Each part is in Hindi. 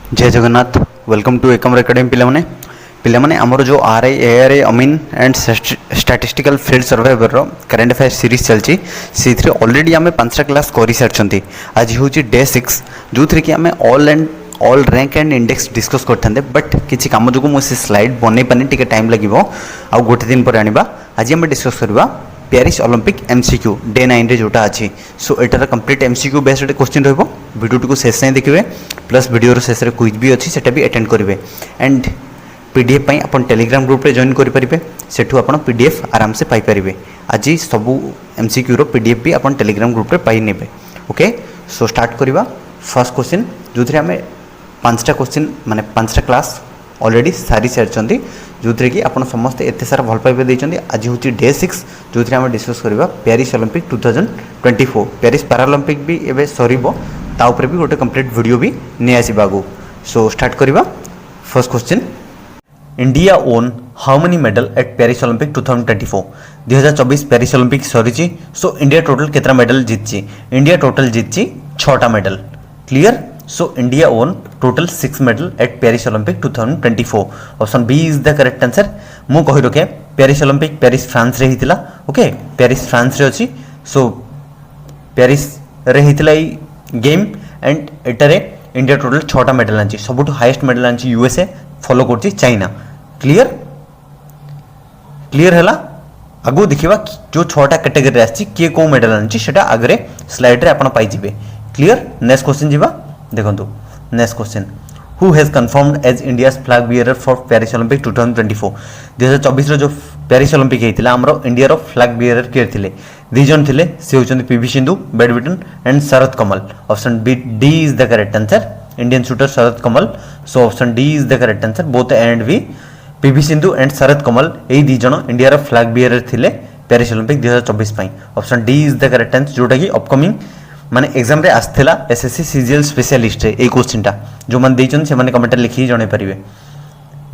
जय Jagannath. Welcome to Ekamra academy पिलाने आमर जो आरआई एआरआई अमीन and statistical field surveyor current affair series चलती से ऑलरेडी आम 5टा क्लास कर सारी। आज हूँ डे 6 जो थी कि आम all rank and index discuss करते बट किसी कम जो मुझे स्लाइड बनई पानी टे टाइम लगे आ गोटे दिन पर आने आज आम डिस्कस करवा पेरिस ओलंपिक एमसीक्यू डे 9 रे जोटा अच्छी। सो एटार कंप्लीट एमसीक्यू बेस्ड क्वेश्चन रहिबो। वीडियो टी शेष जाए देखिए प्लस वीडियो शेष में क्विज भी अच्छी से अटेंड करेंगे and PDF pi upon Telegram group रे जॉइन करेंगे सेठू अपन पीडीएफ आराम से पाइपर। आज सबू एमसीक्यू रो पीडीएफ भी अपन टेलीग्राम ग्रुप रे पाई नेबे। ओके सो स्टार्ट करवा फर्स्ट क्वेश्चन जो थी आम 5टा क्वेश्चन माने 5टा क्लास ऑलरेडी सारी सारी जो थी कि आप समस्ते एत सारा भल पाइबा देते। आज हूँ डे 6 जो थी आम डिस्कस करवा पेरिस ओलंपिक 2024 पेरिस पैरालंपिक भी एवं सर ताऊपर भी गोटे कंप्लीट वीडियो भी नहीं आसवा आगू। सो स्टार्ट करवा first question India won how many medal at Paris Olympic 2024 2024 Paris Olympic सरी। सो इंडिया टोटल कितना मेडल जीती? इंडिया टोटल जीती 6टा medal. Clear. So India won total 6 medal at Paris Olympic 2024। Option B is the correct answer. मु कहि रखे पेरिस ओलंपिक पेरिस फ्रांस रे हितिला। ओके पेरिस फ्रांस रे अछि। सो पेरिस रे हितिला गेम एंड एटारे इंडिया टोटल 6टा मेडल आनी। सबुठ हाईएस्ट मेडल आनी यूएसए फॉलो करछि चाइना। क्लियर क्लियर है। आगु देखिबा जो 6टा कैटेगरी आछि के को मेडल आनी सेटा आगरे स्लाइड रे आपण पाई जिवे। क्लियर। नेक्स्ट क्वेश्चन जीवा देखंतु। Next question who has confirmed as India's flag bearer for Paris Olympic 2024 2024 रो जो पेरिस ओलंपिक हेतिला हमरो इंडिया रो फ्लैग बियरर के थिले दि जन थिले से होचंदी PV Sindhu badminton and Sharath Kamal. Option B D is the correct answer. Indian shooter Sharath Kamal. So option D is the correct answer. Both A and B PV Sindhu and Sharath Kamal ए दि जन इंडिया रो फ्लैग बियरर थिले पेरिस ओलंपिक 2024 पई। Option D is the correct answer जोटा कि अपकमिंग माने एग्जाम रे आस्थला एसएससी सीजीएल स्पेशलिस्ट रे ए क्वेश्चनटा जो मन देचन से माने कमेंट लिखि जणे परिबे।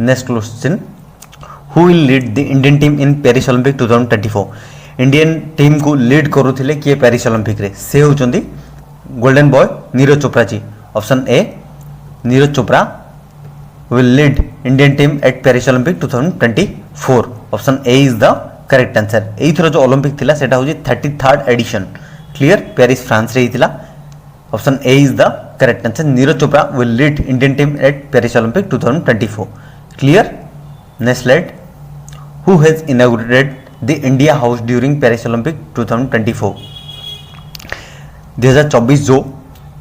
Next question who will lead the Indian team in Paris Olympic 2024 Indian team को लीड करूथिले किए पेरिस ओलंपिक रे? से होचंदी golden boy Neeraj Chopra ji. Option A Neeraj Chopra will lead Indian team at Paris Olympic 2024। Option A is the correct answer. एई थरो जो ओलंपिक थिला सेटा होची 33rd edition. Clear. Paris France रे हितिला। Option A is the correct answer. Neeraj Chopra will lead Indian team at Paris Olympic 2024। Clear. Next slide who has inaugurated the India house during Paris Olympic 2024 2024 जो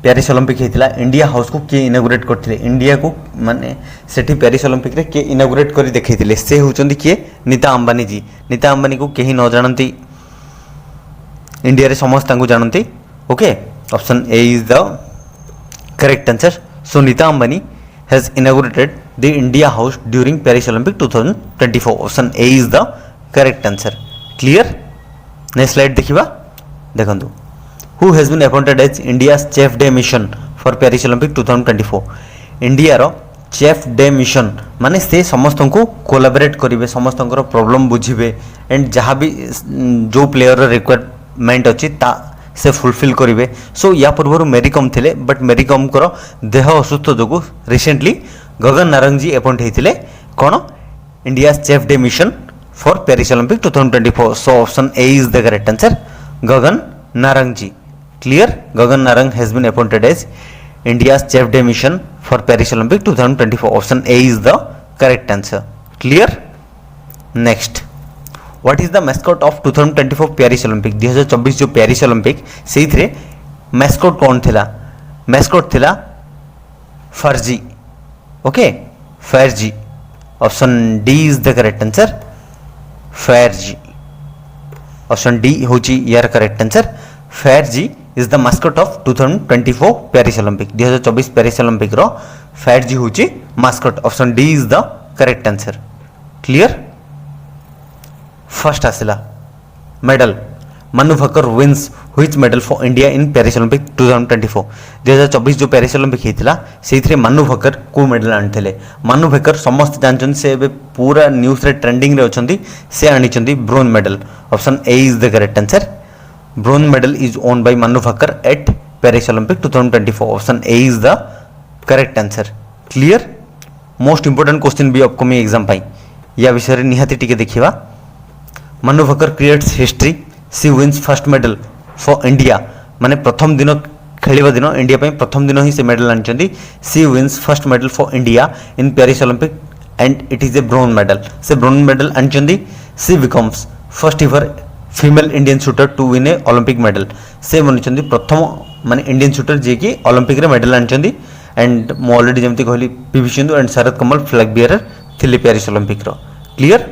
पेरिस ओलंपिक हेतिला इंडिया हाउस को के इनॉग्रेट करथिले? इंडिया को माने सेठी पेरिस ओलंपिक रे के इनॉग्रेट करी देखैथिले? से होचंदी के नीता अंबानी जी। नीता अंबानी को केही न जानंती इंडिया रे समस्त जानती। Okay option A is the correct answer. So Nita Ambani has inaugurated the India house during Paris Olympic 2024। Option A is the correct answer. Clear. Next slide देखिबा देखंतु who has been appointed as India chef de mission for Paris Olympic 2024 India रो चेफ डे मिशन माने से समस्त को कोलाबोरेट करिवे समस्त प्रॉब्लम बुझिबे एंड जहाँ भी जो प्लेयर रिक्वायरमेंट अच्छी ता से फुलफिल करेंगे। सो या पूर्व मेरीकम थिले बट मेरीकम को देह असुस्थ जो रिसेंटली गगन नारंग जी अपॉइंट होते कौन India chef de mission for Paris Olympic 2024। So option A is the correct answer Gagan Narang ji. Clear. Gagan Narang has been appointed as India chef de mission for Paris Olympic 2024। Option A is the correct answer. Clear. Next what is the mascot of 2024 Paris Olympic 2024 जो पेरिस ओलंपिक से मैस्कॉट कौन थिला? मैस्कॉट थिला Phryge. Okay Phryge. Option D is the correct answer Phryge. Option D होची यार correct answer. Phryge is the mascot of 2024 Paris Olympic 2024 Paris Olympic रो फर्जी होची mascot. Option D is the correct answer. Clear. First आसिला medal Manu Bhaker wins which medal for India in Paris Olympic 2024 2024 जो पेरिस ओलंपिक हेतिला सेइथरे मनु भक्कर को मेडल आनिथिले? मनु भक्कर समस्त जानछन से पूरा न्यूज रे ट्रेंडिंग रे अछंती से आनिछंती bronze medal. Option A is the correct answer. Bronze medal is won by Manu Bhaker at Paris Olympic 2024। Option A is the correct answer. Clear most important question भी अपकमिंग एग्जाम पाई या विषय रे निहाती टिके देखिबा Manu Bhaker creates history she wins first medal for India माने प्रथम दिन खेलिबा दिन इंडिया पे प्रथम दिन ही से मेडल आनिचंदी she wins first medal for India in Paris Olympic and it is a bronze medal से ब्रोंज मेडल आनिचंदी she becomes first ever female Indian shooter to win a Olympic medal से बनिचंदी प्रथम माने इंडियन शूटर जे कि ओलंपिक रे मेडल आनिचंदी एंड मो ऑलरेडी जेमती कहली PV Sindhu and Sharath Kamal flag bearer थिले पेरिस ओलंपिक रो क्लियर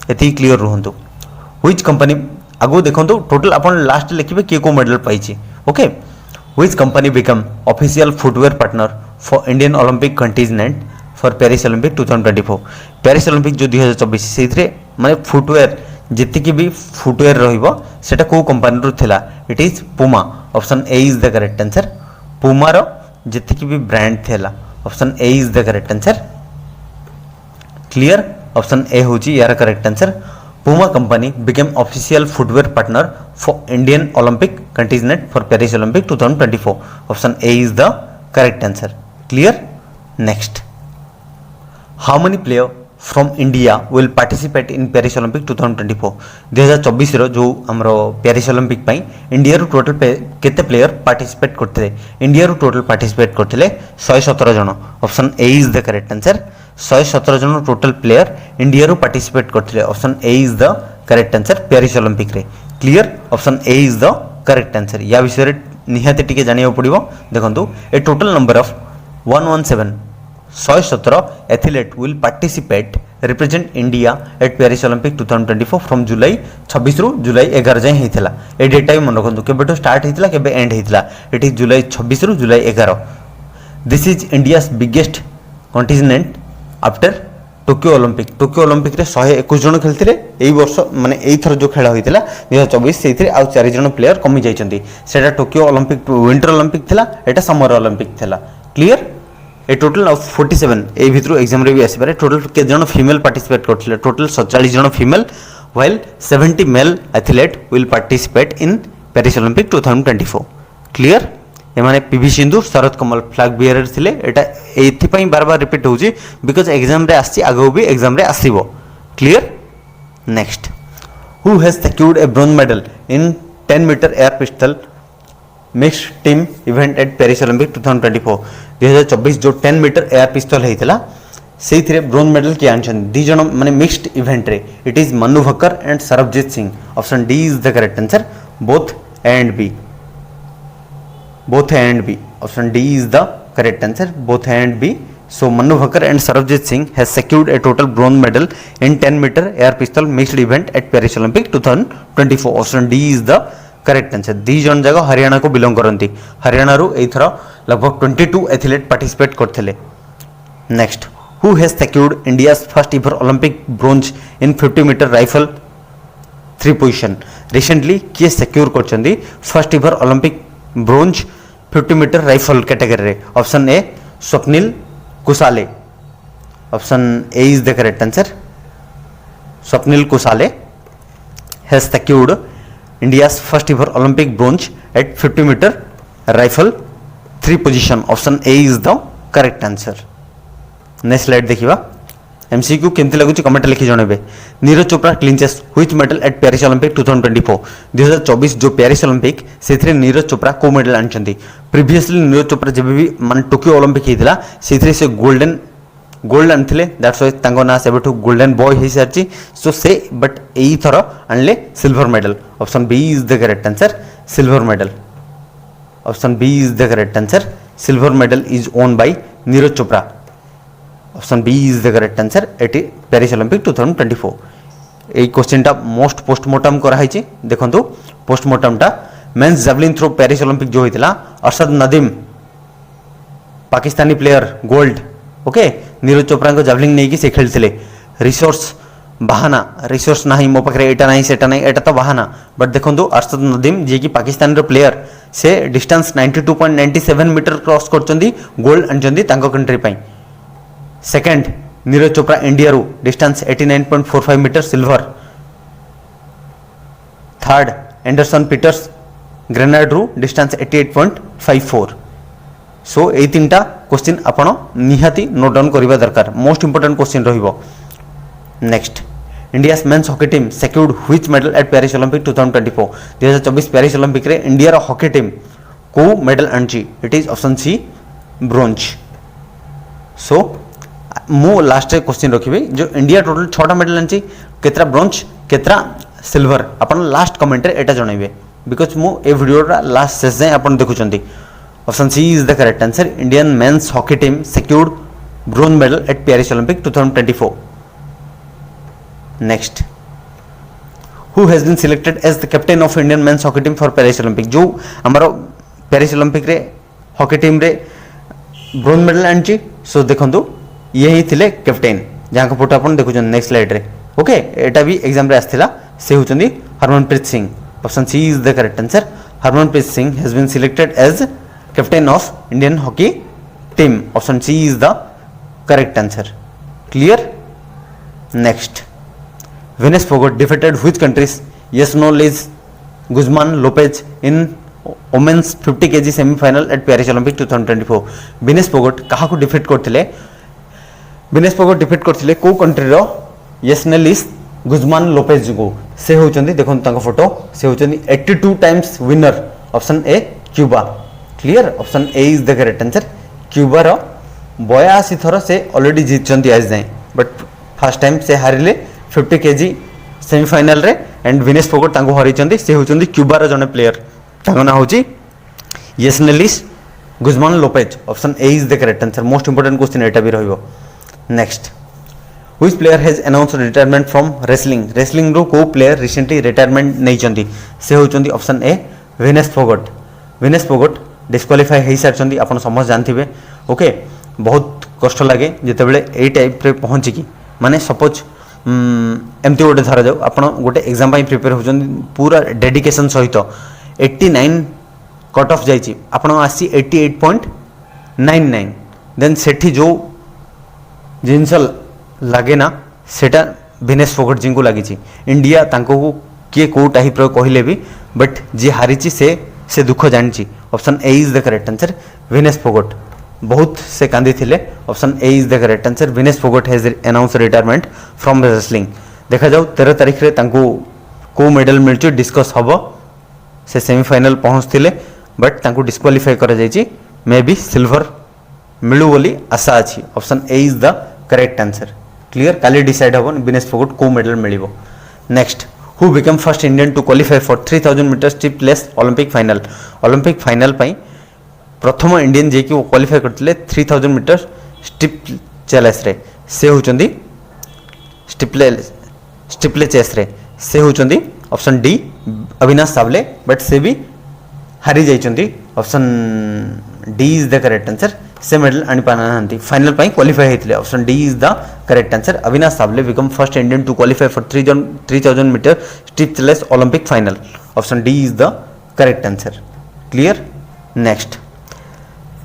एति क्लियर रहंतु व्हिच कंपनी आगो देखंतु टोटल अपन लास्ट लिखिबे के को मेडल पाइछि okay which company become official footwear partner for Indian Olympic contingent for Paris Olympic 2024 Paris Olympic जो 2024 सेथरे माने फुटवेयर जितकी भी फुटवेयर रहिबो सेटा को कंपनी रो थिला इट इज पुमा option A is the correct answer पुमा रो जितकी भी ब्रांड थिला option A is the correct answer clear option ए होची यार correct answer Puma company became official footwear partner for Indian Olympic contingent for Paris Olympic 2024. Option A is the correct answer. Clear? Next. How many players from India will participate in Paris Olympic 2024? 2024 रो जो हमरो पेरिस ओलंपिक पई इंडिया रो टोटल केते प्लेयर पार्टिसिपेट करथिले इंडिया रो टोटल पार्टिसिपेट करथिले 117 जन option A is the correct answer 117 जन टोटल प्लेयर इंडिया रो पार्टिसिपेट करथिले option A is the correct answer Paris Olympic रे clear option A is the correct answer या विषय रे निहाते टिके जानियो पड़िबो देखंतु a total number of 117 117 athlete will participate represent India at Paris Olympic 2024 from जुलाई 26 रु जुलाई 11 जाय हेतिला ए डेटा भी मन रखंतु केबेटो स्टार्ट हेतिला केबे एंड हेतिला इट इज जुलाई 26 रु जुलाई 11 this is India's biggest contingent after Tokyo Olympic रे 121 जन खेलथिले एई वर्ष माने एई थर जो खेला होइतिला 2024 सेइथिरे आ 4 जन प्लेयर कमी जाइचंती सेटा टोक्यो ओलंपिक विंटर ओलंपिक थिला एटा समर ओलंपिक थिला क्लियर ए टोटल ऑफ 47 ए भितरु एग्जाम रे भी आसी पारे टोटल के जन फीमेल पार्टिसिपेट करथिले टोटल 47 जन female while 70 male athlete will participate in Paris Olympic 2024 clear ए माने पीवी सिंधु शरद कमल फ्लैग बियरर थिले एटा एथि पई बार बार रिपीट होउची बिकॉज़ एग्जाम रे आसी आगो भी एग्जाम रे आसीबो clear next who has secured a bronze medal in 10 meter air pistol mixed team event at Paris Olympic 2024 2024 जो 10 मीटर एयर पिस्तल हेतिला सेइथिरे ब्रोंज मेडल के आनछन दी जण माने मिक्स्ड इवेंट रे it is Manu Bhaker and Sarabjit Singh option D is the correct answer both A and B option D is the correct answer both A and B so Manu Bhakkar and Sarabjit Singh has secured a total bronze medal in 10 meter air pistol mixed event at Paris Olympic 2024 option D is the correct answer the जन जगह हरियाणा को बिलोंग करती हरियाणा रू एथर लगभग 22 एथलीट पार्टिसिपेट करथिले next who has secured India's first ever Olympic bronze in 50 meter rifle 3 position recently किए सिक्योर करचंदी first ever Olympic bronze 50 meter rifle category रे option A Swapnil Kusale option A is the correct answer Swapnil Kusale has secured India's first ever Olympic bronze at 50 meter rifle 3 position option A is the correct answer next slide देखिबा MCQ केमति लागुची कमेंट लिखि जणेबे Neeraj Chopra clinches which medal at Paris Olympic 2024 2024 जो पेरिस ओलंपिक सेथरे नीरज चोपड़ा को मेडल आनचंती प्रीवियसली नीरज चोपड़ा जेबे भी मान टोक्यो ओलंपिक हेतिला सेथरे से गोल्ड आनथिले दैट्स व्हाई तांको ना सेबेठु गोल्डन बॉय हे सारची सो से बट एई थरो आनले silver medal option B is the correct answer silver medal option B is the correct answer silver medal is won by Neeraj Chopra option B is the correct answer at Paris Olympic 2024 ए क्वेश्चन टा मोस्ट पोस्टमार्टम करा हाइची देखंतु पोस्टमार्टम टा men's javelin throw Paris Olympic जो होइतिला Arshad Nadeem Pakistani player gold okay Neeraj Chopra को जैवलिन नहीं कि से खेलथिले रिसोर्स बहाना रिसोर्स नहीं मो पाखरे एटा नहीं सेटा नहीं एटा तो बहाना बट देखंतु अरशद नदीम जे कि पाकिस्तान रो प्लेयर से डिस्टेंस 92.97 मीटर क्रॉस करचंदी गोल्ड अनचंदी तांको कंट्री पई सेकंड नीरज चोपड़ा इंडिया रो distance 89.45 meter silver third Anderson Peters Grenada रो डिस्टेंस 88.54 सो ये 3टा क्वेश्चन आपण निहाती नोट डाउन करबा दरकार मोस्ट इंपोर्टेंट क्वेश्चन रहिबो next India's men's hockey team secured which medal at Paris Olympic 2024 2024 Paris Olympic रे इंडिया रो हॉकी टीम को medal आनची it is option C bronze so मु लास्ट क्वेश्चन रखिबे जो इंडिया टोटल 6टा मेडल आनची केतरा ब्रोंज केतरा सिल्वर आपण लास्ट कमेंट रे एटा जणाइबे बिकॉज मु ए वीडियो रा लास्ट शेष जाय आपण देखुचंती option C is the correct answer Indian men's hockey team secured bronze medal at Paris Olympic 2024 next who has been selected as the captain of Indian men's hockey team for Paris Olympic जो हमारो पेरिस ओलंपिक रे हॉकी टीम रे ब्रोंज मेडल आनची सो देखंतु ये ही थिले कैप्टन जहां को फोटो अपन देखुछन नेक्स्ट स्लाइड रे ओके एटा भी एग्जाम रे आस्थिला से होचंदी Harmanpreet Singh option C is the correct answer Harmanpreet Singh has been selected as captain of Indian hockey team option C is the correct answer clear next Venus Pogod defeated which countries yes no Liz Guzman Lopez in women's 50 kg semi-final at Paris Olympic 2024 Venus Pogod कहा को डिफीट करथिले Venus Pogod डिफीट करथिले को कंट्री रो yes no Liz Guzman Lopez को से होचंदी देखन तांको फोटो से होचंदी 82 times winner option A Cuba clear option A is the correct answer Cuba रो 82 थर से ऑलरेडी जीतचंदी आज जाय बट फर्स्ट टाइम से हारिले 50 kg सेमीफाइनल रे एंड विनेस फोगट तांको हरिचंदी से होचंदी क्यूबार जने प्लेयर तांको ना होची Yusneylis Guzman Lopez option A is the correct answer most important question एटा भी रहइबो next which player has announced retirement from wrestling रो को प्लेयर रिसेंटली रिटायरमेंट नैचंदी से होचंदी option A Vinesh Phogat disqualify हे सारचंदी आपण समझ जानथिबे ओके बहुत कष्ट लागे जेतेबेले ए टाइप रे पहुंची की माने सपोज एमती गोटे धरा जाऊ आप गोटे एग्जाम प्रिपेयर होचंदी पूरा डेडिकेशन सहित 89 कट ऑफ जाइए आपण आसी 88.99 देन सेठी जो जिनस लगे ना सेटा विनेस फोगट जी को लगी इंडिया तांको किए को टाइप कहले भी बट जी हारी से दुख जानी option A is the correct answer Vinesh Phogat बहुत से कांदी थिले option A is the correct answer Vinesh Phogat has announce retirement from wrestling देखा जाऊ 13 तारीख रे तांको को मेडल मिलचो डिस्कस हबो से सेमीफाइनल पहुंचथिले बट तांको डिस्क्वालीफाई करा जायछि मे बी सिल्वर मिलु बोली आशा अछि option A is the correct answer clear काली डिसाइड हबो विनेस फोगट को मेडल मिलिबो next who become first Indian to qualify for 3000 meter steeplechase Olympic final पई प्रथम इंडियन जे कि क्वालिफाई करथिले 3000 मीटर स्टीप चेस रे से होचंदी स्टीपले चेस रे से होचंदी option D Avinash Sable but से भी हारी जाइचंदी option D is the correct answer से मेडल आनी पाना फाइनल पई क्वालिफाई हेतिले option D is the correct answer Avinash Sable become first Indian to qualify for 3000 meter steeplechase Olympic final option D is the correct answer clear next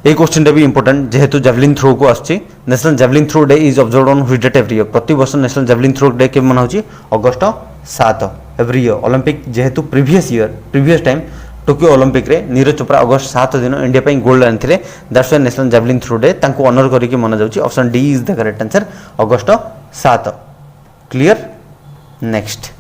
ये क्वेश्चन भी इंपोर्टेंट जेहेतु जैवलिन थ्रो को आछि national javelin throw day is observed on which date every year प्रति वर्ष नेशनल जैवलिन थ्रो डे के मना होछि अगस्त 7 एवरी ईयर ओलंपिक जेहेतु प्रीवियस टाइम टोक्यो ओलंपिक रे नीरज चोपड़ा अगस्त 7 दिन इंडिया पई गोल्ड आनथिले that's why national javelin throw day तांको ऑनर करी के मना जाउछि option D is the correct answer August 7 clear next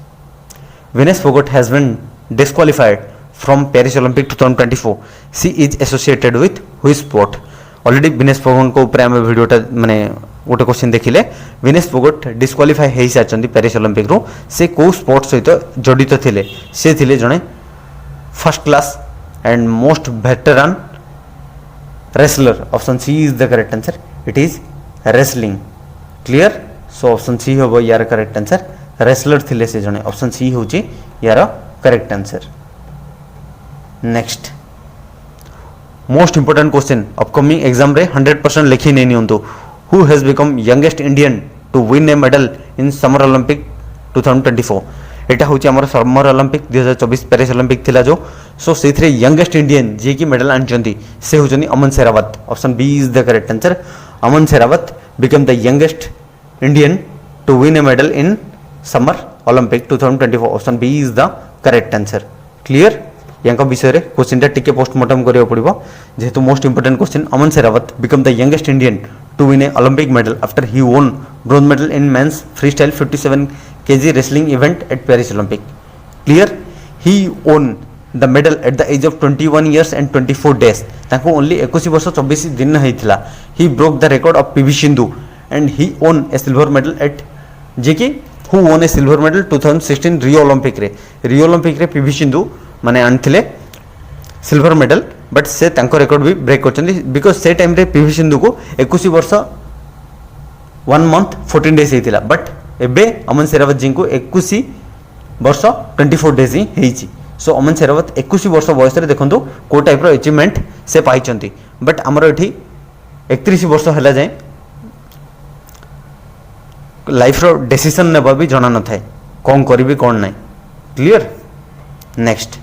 Vinesh Phogat has been disqualified from Paris Olympic 2024 she is associated with which sport already Vinesh Phogat को ऊपर हम वीडियोटा माने गोटे क्वेश्चन देखिले विनेस फोगट डिस्क्वालीफाई हे साचंदी पेरिस ओलंपिक रो से को स्पोर्ट्स सहित जड़ित थिले से थिले जने first class and most veteran wrestler option C is the correct answer it is wrestling clear so option C होबो यार करेक्ट आंसर रेसलर थिले से जने ऑप्शन सी होची यार correct answer next most important question upcoming exam रे 100% लिखी नहीं नियंतु who has become youngest Indian to win a medal in summer Olympic 2024 एटा होची हमर समर ओलंपिक 2024 पेरिस ओलंपिक थिला जो सो सेथरे यंगेस्ट इंडियन जे की मेडल आनचंदी से होचनी Aman Sehrawat option B is the correct answer Aman Sehrawat become the youngest Indian to win a medal in summer Olympic 2024 option B is the correct answer clear या विषय क्वेश्चन टिके पोस्टमार्टम करिया पड़िबो जेहेतु most important question Aman Sehrawat become the youngest Indian to win a Olympic medal after he won bronze medal in men's freestyle 57 kg wrestling event at Paris Olympic. Clear? He won the medal at the age of 21 years and 24 days. ताको only 21 वर्ष 24 दिन होइथिला. He broke the record of PV Sindhu and he won a silver medal at जेकी who won a silver medal 2016 Rio Olympic रे. Rio Olympic रे PV Sindhu माने आनथिले सिल्वर मेडल बट से तांको रिकॉर्ड भी ब्रेक करछन्ती बिकॉज से टाइम रे PV सिंधु को 21 वर्ष 1 मंथ 14 डेज हेतिला बट एबे अमन शेरावत जी को 21 वर्ष 24 डेज ही हेछि. सो अमन शेरावत 21 वर्ष बयस रे देखंतु को टाइप रो अचीवमेंट से पाइछन्ती बट हमर एठी 31 वर्ष हला जाय लाइफ रो डिसीजन नेबा भी जणा न थाए कोन करबी कोन नै. Clear? Next,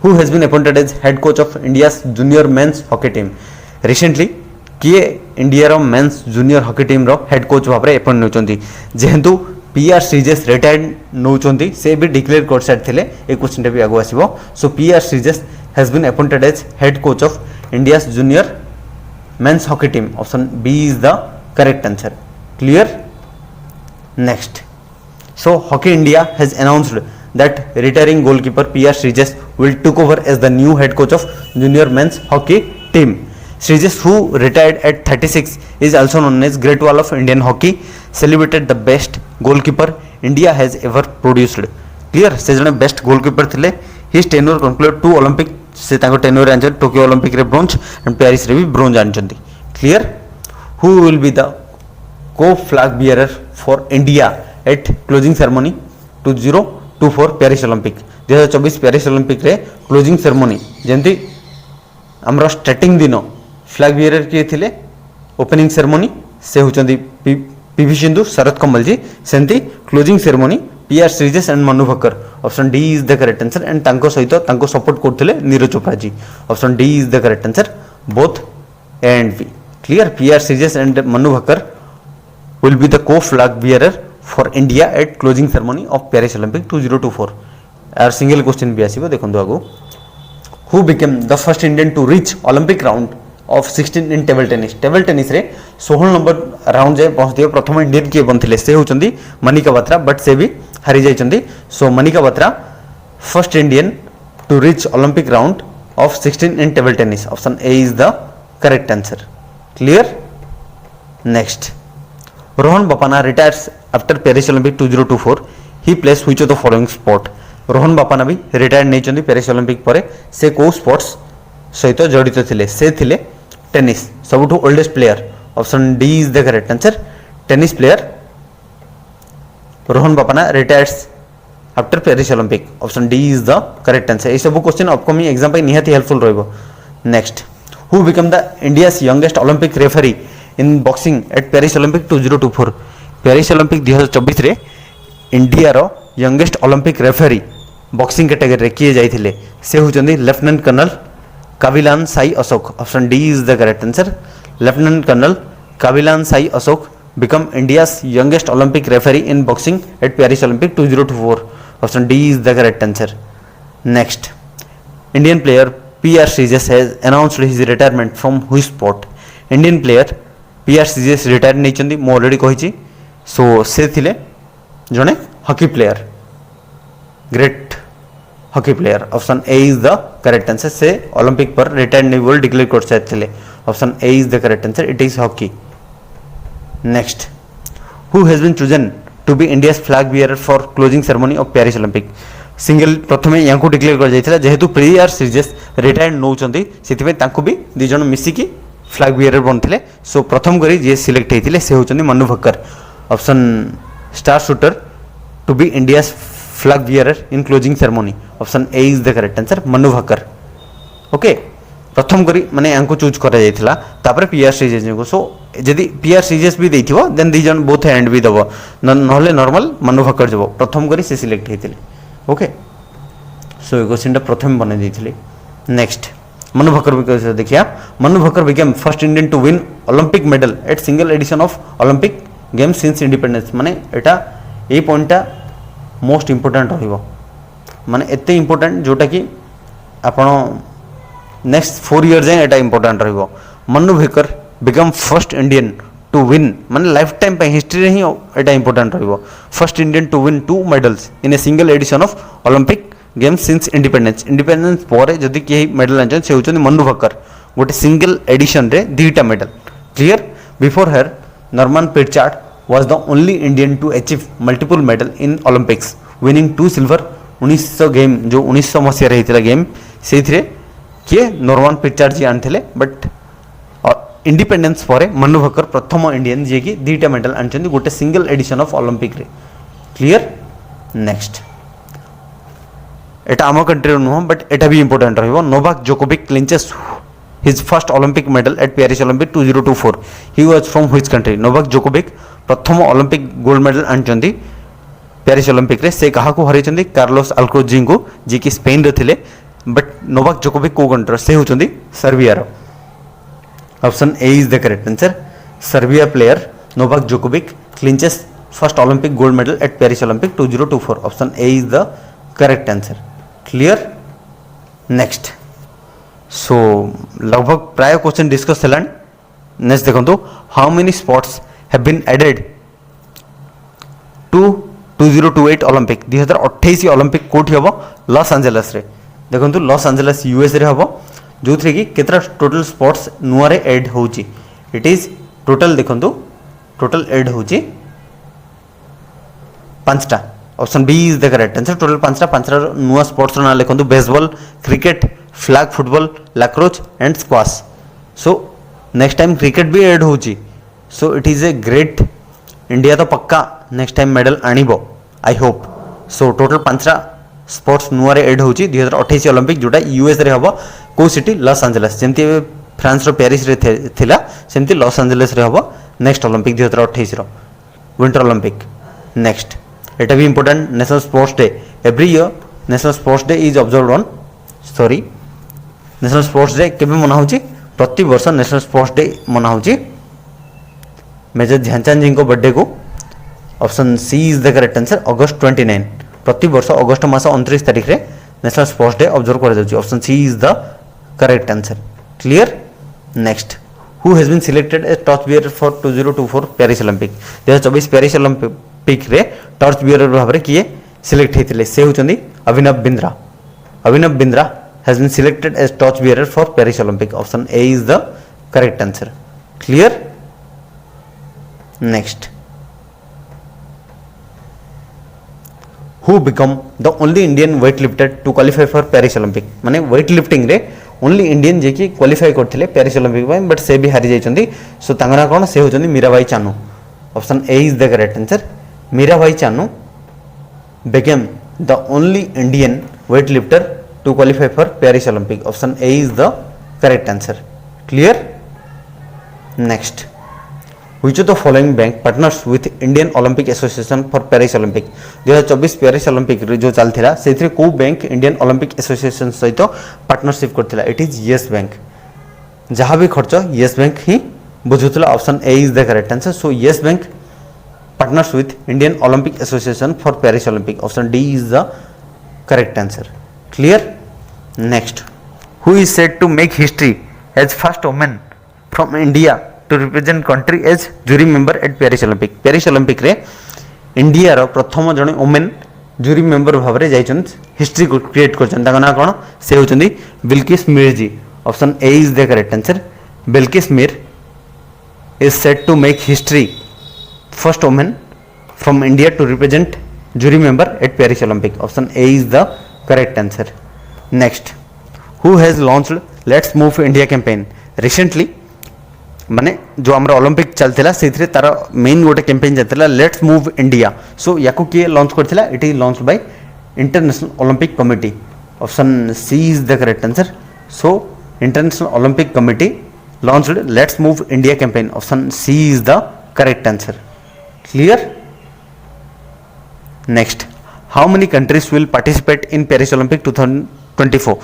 who has been appointed as head coach of India's junior men's hockey team. Recently किए इंडिया रो मेंस जूनियर हॉकी टीम रो हेड कोच भाबरे अपॉइंट नउचंती जेहेतु PR श्रीजेश रिटायर्ड नउचंती से भी डिक्लेयर कर सारथिले ए क्वेश्चन भी आगो आसीबो. So PR Sreejesh has been appointed as head coach of India's junior men's hockey team. Option B is the correct answer. Clear? Next, so hockey India has announced that retiring goalkeeper PR Srijesh will took over as the new head coach of junior men's hockey team. Srijesh, who retired at 36, is also known as Great Wall of Indian Hockey, celebrated the best goalkeeper India has ever produced. Clear? से जने best goalkeeper थिले. His tenure concluded 2 Olympic से ताको tenure आंचल टोक्यो ओलंपिक रे ब्रोंज and पेरिस रे भी bronze आंचंती. Clear? Who will be the co-flag bearer for India at closing ceremony 2024 Paris Olympic 2024 Paris Olympic रे क्लोजिंग सेरेमनी जेमती हमरो स्टार्टिंग दिन फ्लैग बियरर किए थिले ओपनिंग सेरेमनी से होचंदी PV सिंधु शरद कमल जी सेंती closing ceremony PR Sreejesh and Manu Bhaker. Option D is the correct answer and तांको सहित तांको सपोर्ट करथिले Neeraj Chopra ji. Option D is the correct answer both A and B. Clear? PR Sreejesh and Manu Bhaker will be the co flag bearer for India at closing ceremony of Paris Olympic 2024. और सिंगल क्वेश्चन भी आसीबो देखंतु आगो. Who became the first Indian to reach Olympic round of 16 in table tennis? Table tennis रे 16 नंबर राउंड जे पहुंचदियो प्रथम इंडियन के बनथिले से होचंदी मनिका बत्रा बट से भी हारि जाइचंदी. So Manika Batra first Indian to reach Olympic round of 16 in table tennis. Option A is the correct answer. Clear? Next, Rohan Bopanna retires after Paris Olympic 2024. He plays which of the following sport? Rohan Bopanna भी रिटायर नहीं चंदी पेरिस ओलंपिक परे से को स्पोर्ट्स सहित जड़ित थिले से थिले टेनिस सबुठु oldest player. Option D is the correct answer. Tennis player Rohan Bopanna retires after Paris Olympic. Option D is the correct answer. ए सब क्वेश्चन अपकमिंग एग्जाम पे निहाती हेल्पफुल रहइबो. Next, who become the India's youngest Olympic referee in boxing at Paris Olympic 2024. Paris Olympic 2024 रे इंडिया रो youngest Olympic referee boxing category रे किए जाइथिले से होचंदी lieutenant colonel Kabilan Sai Ashok. Option D is the correct answer. Lieutenant colonel Kabilan Sai Ashok become India's youngest Olympic referee in boxing at Paris Olympic 2024. Option D is the correct answer. Next, Indian player PR Srijesh has announced his retirement from which sport? Indian player PR Srijesh retire नहीं चंदी मो ऑलरेडी कहिची. सो से थिले जने hockey player great hockey player. Option A is the correct answer. से ओलंपिक पर रिटायर नहीं बोल डिक्लेयर कर सारथिले. Option A is the correct answer. It is hockey. Next, who has been chosen to be India's flag bearer for closing ceremony of Paris Olympic. Single प्रथमे या डिक्लेयर कर जाइथिला जेहेतु PR Srijesh रिटायर नौचंती सेथिबे तांको भी दि जण मिसिकी फ्लैग बियरर बनथिले. सो प्रथम करी जे सिलेक्ट हेतिले से होचंदी Manu Bhaker. Option star shooter to be India's flag bearer in closing ceremony. Option A is the correct answer Manu Bhaker. Okay, प्रथम करी माने यांको चूज करा जाइथिला तापर PR Srijesh को. सो जदि PR Srijesh भी देथिबो देन दि जण बोथ एंड भी दबो नहले नॉर्मल मनु भक्कर जबो प्रथम करी से सिलेक्ट हेतिले. ओके, सो क्वेश्चन प्रथम बना देथिले. नेक्स्ट, मनु भक्कर भी देखिया. Manu Bhaker became first Indian to win Olympic medal at single edition of Olympic games since independence. माने एटा ए पॉइंटटा मोस्ट इंपोर्टेंट रहिबो माने एते इंपोर्टेंट जोटा कि ଆପଣ नेक्स्ट 4 इयर जाए एटा इंपोर्टेंट रहिबो Manu Bhaker become first Indian to win माने लाइफ टाइम पे हिस्ट्री रे ही एटा इंपोर्टेंट रहिबो first Indian to win 2 medals in a single edition of Olympic games since independence पर जदि के मेडल आनछन से होचन मनु भाकर गोटे सिंगल एडिशन रे दीटा medal clear before her Norman Pritchard was the only Indian to achieve multiple medal in Olympics winning 2 silver 1900 game जो 1900 मसिया रहितला गेम सेथिरे किए नॉर्मन पिटचार्ड जी आनथिले बट इंडिपेंडेंस पर मनु भाकर प्रथम इंडियन जी की दीटा मेडल आनछन गोटे सिंगल एडिशन ऑफ ओलंपिक रे क्लियर नेक्स्ट एटा आम कंट्री नुह बट एटा भी इंपोर्टेंट रहिबो Novak Djokovic clinches his first Olympic medal at Paris Olympic 2024 he was from which country Novak Djokovic प्रथम ओलंपिक गोल्ड मेडल आनछंती पेरिस ओलंपिक रे से कहा को हरैछंती कार्लोस अल्क्रोज जी को जी की स्पेन रे थिले बट नोवाक जोकोविक को कंट्री से होचंती सर्बिया रो option A is the correct answer Serbia player Novak Djokovic clinches first Olympic gold medal at Paris Olympic 2024 option A is the correct answer clear next so लगभग प्राय क्वेश्चन डिस्कस हेलान नेक्स्ट देखो how many sports have been added to 2028 Olympic 2028 Olympic कोठी हबो लॉस एंजेलिस रे देखो लॉस एंजेलिस यूएस रे हबो जो थे कि केतरा टोटल स्पोर्ट्स नुआ रे ऐड होची इट इज टोटल देखो टोटल ऐड होची 5टा option B is the correct answer total 5टा नुआ स्पोर्ट्स ना लिखो baseball cricket flag football lacrosse and squash so next time cricket भी ऐड होची so it is a great India तो पक्का नेक्स्ट टाइम मेडल आनिबो आई होप सो टोटल 5टा स्पोर्ट्स नुआ रे ऐड होची 2028 ओलंपिक जोटा यूएस रे हबो को सिटी लॉस एंजेलिस जेमती फ्रांस रो पेरिस रे थिला सेमती लॉस एंजेलिस रे हबो नेक्स्ट ओलंपिक 2028 रो विंटर ओलंपिक नेक्स्ट एटा भी important national sports day every year national sports day is observed on national sports day केबे मना होची प्रति वर्ष नेशनल स्पोर्ट्स डे मना होची मेजर ध्यानचंद जी को बर्थडे को option C is the correct answer अगस्त 29 प्रति वर्ष अगस्त मास 29 तारिख रे नेशनल स्पोर्ट्स डे ऑब्जर्व कर जाउची option C is the correct answer clear next who has been selected as torch bearer for 2024 Paris Olympic 2024 Paris Olympic रे टॉर्च बियरर भाव रे किए सिलेक्ट हेतिले से होचंदी Abhinav Bindra has been selected as torch bearer for Paris Olympic option A is the correct answer clear next who become the only Indian weightlifter to qualify for Paris Olympic माने वेट लिफ्टिंग रे ओनली इंडियन जे कि क्वालिफाई करथिले पेरिस ओलंपिक में बट से भी हारि जाइछंदी सो तांगना कोन से होचंदी Mirabai Chanu option A is the correct answer Mirabai Chanu became the only Indian weightlifter to qualify for Paris Olympic option A is the correct answer clear next which of the following bank partners with Indian Olympic Association for Paris Olympic 2024 Paris Olympic रे जो चलथिला सेथरे को बैंक इंडियन ओलंपिक एसोसिएशन सहित पार्टनरशिप करथिला इट इज यस बैंक जहां भी खर्च यस बैंक ही बुझुतला option A is the correct answer so Yes Bank partners with Indian Olympic Association for Paris Olympic option D is the correct answer clear next who is said to make history as first woman from India to represent country as jury member at Paris Olympic रे इंडिया रो प्रथम जने वुमेन जूरी मेंबर भाव रे जाइछन हिस्ट्री को क्रिएट करछन ताका ना कोन से होचंदी Bilkis Mir ji option A is the correct answer Bilkis Mir is said to make history first woman from India to represent jury member at Paris Olympic option A is the correct answer next who has launched let's move India campaign recently माने जो हमरा ओलंपिक चलथिला सेथरे तार मेन गोटे कैंपेन चलथिला लेट्स मूव इंडिया सो याको के लॉन्च करथिला it is launch by International Olympic Committee option C is the correct answer so International Olympic Committee launched let's move India campaign option C is the correct answer clear next how many countries will participate in Paris Olympic 2024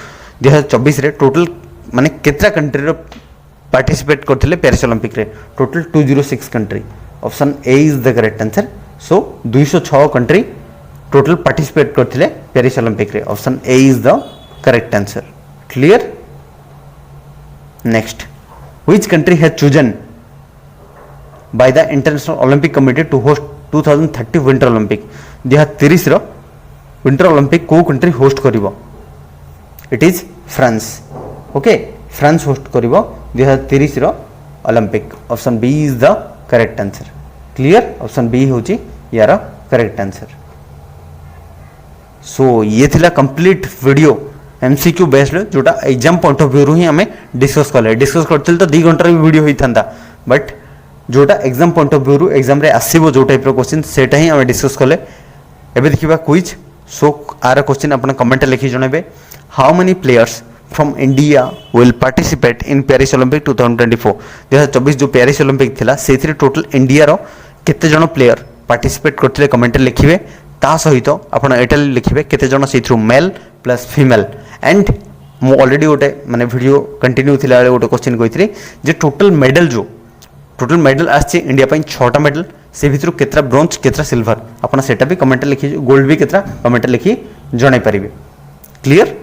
2024 रे टोटल माने केतरा कंट्री रो पार्टिसिपेट करथिले पेरिस ओलंपिक रे total 206 country option A is the correct answer so 206 country total participate करथिले पेरिस ओलंपिक रे option A is the correct answer Clear? Next, which country has chosen by the International Olympic Committee to host 2030 Winter Olympic? 2030 ର Winter Olympic को country host करिवो? It is France. Okay, France host करिवो 2030 ର Olympic. Option B is the correct answer. Clear? Option B होची यार correct answer. So ये थिला complete video MCQ बेस्ड जोटा एग्जाम पॉइंट ऑफ व्यू ही हमें डिस्कस करते तो 2 घंटा वीडियो होता था बट जोटा exam point of view exam रे आसीबो जो टाइप रो क्वेश्चन सेटा ही हमें डिस्कस कले एबे देखिबा क्विज सो आर क्वेश्चन अपन कमेंट लिखि जणेबे how many players from India will participate in Paris Olympic 2024 2024 जो पेरिस ओलंपिक थिला सेथिरे टोटल इंडिया रो केते जण प्लेयर पार्टिसिपेट करथिले कमेंट लिखिबे ता सहित आपण एटा लिखिबे केते जण सेथ्रु मेल प्लस फीमेल एंड मु ऑलरेडी गोटे माने वीडियो कंटिन्यू थिला गोटे क्वेश्चन कहितरी जे टोटल मेडल आछि इंडिया पई 6टा मेडल से भितर केतरा ब्रोंज केतरा सिल्वर आपण सेटा भी कमेंट लिखि गोल्ड भी केतरा कमेंट लिखि जणाई परिबे clear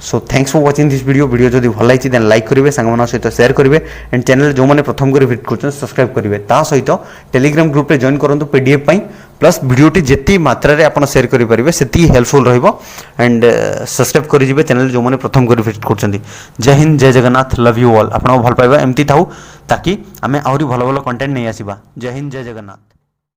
so thanks for watching this video जदि भल लाइछि देन लाइक करिवे संग मन सहित शेयर करिवे एंड चैनल जो माने प्रथम करी विजिट करछन सब्सक्राइब करिवे ता सहित टेलीग्राम ग्रुप रे जॉइन करंतु पीडीएफ पई प्लस वीडियोटी जेती मात्रा रे आपण शेयर करि परिवे सेती हेल्पफुल रहइबो एंड सब्सक्राइब करि जिवे चैनल जो माने प्रथम करी विजिट करछन जय हिंद जय जगन्नाथ लव यू ऑल आपण भल पाइबा एमती थाउ ताकि हमें आउरी भलो भलो कंटेंट नै आसीबा जय हिंद जय जगन्नाथ।